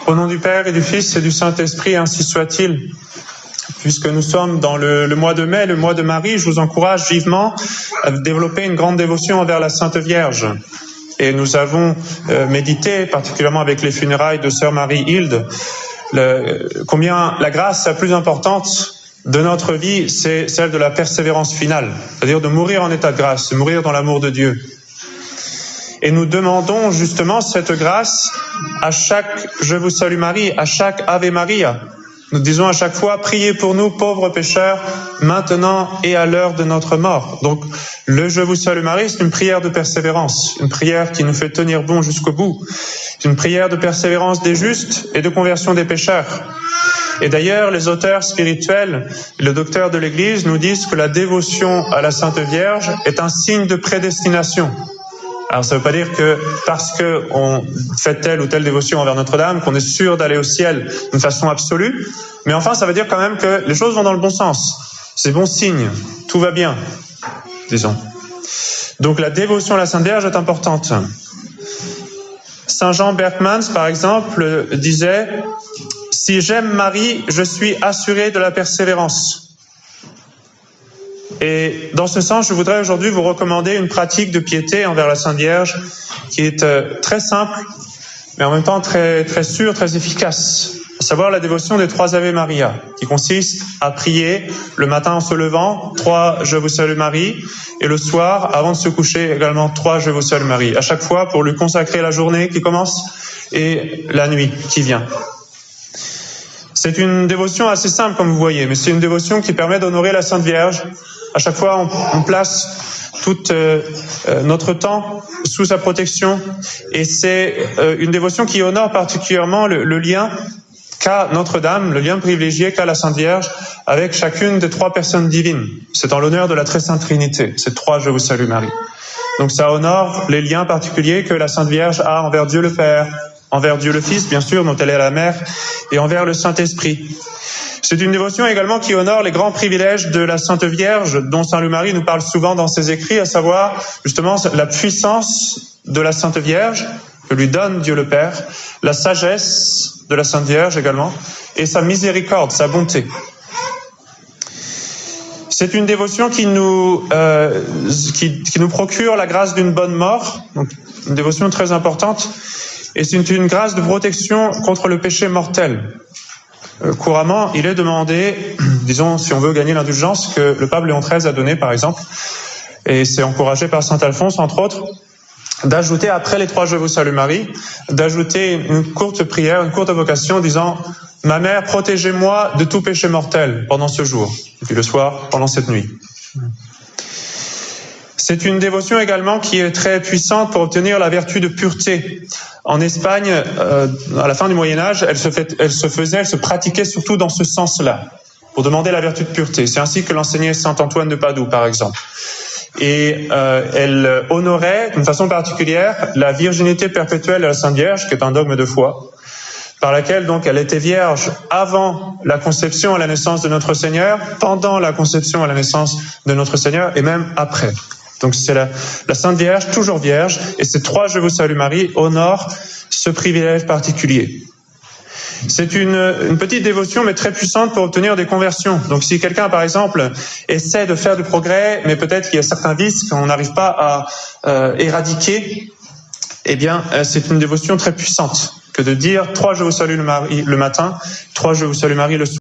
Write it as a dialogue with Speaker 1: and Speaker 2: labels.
Speaker 1: Au nom du Père et du Fils et du Saint-Esprit, ainsi soit-il. Puisque nous sommes dans le mois de mai, le mois de Marie, je vous encourage vivement à développer une grande dévotion envers la Sainte Vierge. Et nous avons médité, particulièrement avec les funérailles de Sœur Marie-Hilde, combien la grâce la plus importante de notre vie, c'est celle de la persévérance finale, c'est-à-dire de mourir en état de grâce, de mourir dans l'amour de Dieu. Et nous demandons justement cette grâce à chaque « Je vous salue Marie », à chaque « Ave Maria ». Nous disons à chaque fois « Priez pour nous, pauvres pécheurs, maintenant et à l'heure de notre mort ». Donc, le « Je vous salue Marie », c'est une prière de persévérance, une prière qui nous fait tenir bon jusqu'au bout. C'est une prière de persévérance des justes et de conversion des pécheurs. Et d'ailleurs, les auteurs spirituels, le docteur de l'Église nous disent que la dévotion à la Sainte Vierge est un signe de prédestination. Alors ça ne veut pas dire que parce qu'on fait telle ou telle dévotion envers Notre-Dame, qu'on est sûr d'aller au ciel d'une façon absolue, mais enfin ça veut dire quand même que les choses vont dans le bon sens. C'est bon signe, tout va bien, disons. Donc la dévotion à la Sainte Vierge est importante. Saint Jean Berckmans, par exemple, disait « Si j'aime Marie, je suis assuré de la persévérance ». Et dans ce sens, je voudrais aujourd'hui vous recommander une pratique de piété envers la Sainte Vierge qui est très simple, mais en même temps très sûre, très efficace, à savoir la dévotion des 3 Ave Maria, qui consiste à prier le matin en se levant, 3 Je vous salue Marie, et le soir, avant de se coucher, également 3 Je vous salue Marie, à chaque fois pour lui consacrer la journée qui commence et la nuit qui vient. C'est une dévotion assez simple, comme vous voyez, mais c'est une dévotion qui permet d'honorer la Sainte Vierge. À chaque fois, on place tout notre temps sous sa protection, et c'est une dévotion qui honore particulièrement le lien qu'a Notre-Dame, le lien privilégié qu'a la Sainte Vierge avec chacune des 3 personnes divines. C'est en l'honneur de la Très Sainte Trinité, c'est 3 Je vous salue Marie. Donc ça honore les liens particuliers que la Sainte Vierge a envers Dieu le Père, envers Dieu le Fils, bien sûr, dont elle est la mère, et envers le Saint-Esprit. C'est une dévotion également qui honore les grands privilèges de la Sainte Vierge, dont Saint Louis-Marie nous parle souvent dans ses écrits, à savoir justement la puissance de la Sainte Vierge, que lui donne Dieu le Père, la sagesse de la Sainte Vierge également, et sa miséricorde, sa bonté. C'est une dévotion qui nous procure la grâce d'une bonne mort, donc une dévotion très importante, et c'est une grâce de protection contre le péché mortel. Couramment, il est demandé, disons, si on veut gagner l'indulgence, que le pape Léon XIII a donné, par exemple, et c'est encouragé par saint Alphonse, entre autres, d'ajouter, après les 3 Je vous salue Marie, d'ajouter une courte prière, une courte invocation, disant « Ma mère, protégez-moi de tout péché mortel pendant ce jour, et puis le soir, pendant cette nuit ». C'est une dévotion également qui est très puissante pour obtenir la vertu de pureté. En Espagne, à la fin du Moyen-Âge, elle se pratiquait surtout dans ce sens-là, pour demander la vertu de pureté. C'est ainsi que l'enseignait saint Antoine de Padoue, par exemple. Et elle honorait, d'une façon particulière, la virginité perpétuelle de la Sainte Vierge, qui est un dogme de foi, par laquelle donc elle était vierge avant la conception et la naissance de notre Seigneur, pendant la conception et la naissance de notre Seigneur, et même après. Donc c'est la Sainte Vierge, toujours vierge, et ces 3 Je vous salue Marie honorent ce privilège particulier. C'est une petite dévotion, mais très puissante pour obtenir des conversions. Donc si quelqu'un, par exemple, essaie de faire du progrès, mais peut-être qu'il y a certains vices qu'on n'arrive pas à éradiquer, eh bien c'est une dévotion très puissante que de dire 3 Je vous salue Marie le matin, 3 Je vous salue Marie le soir.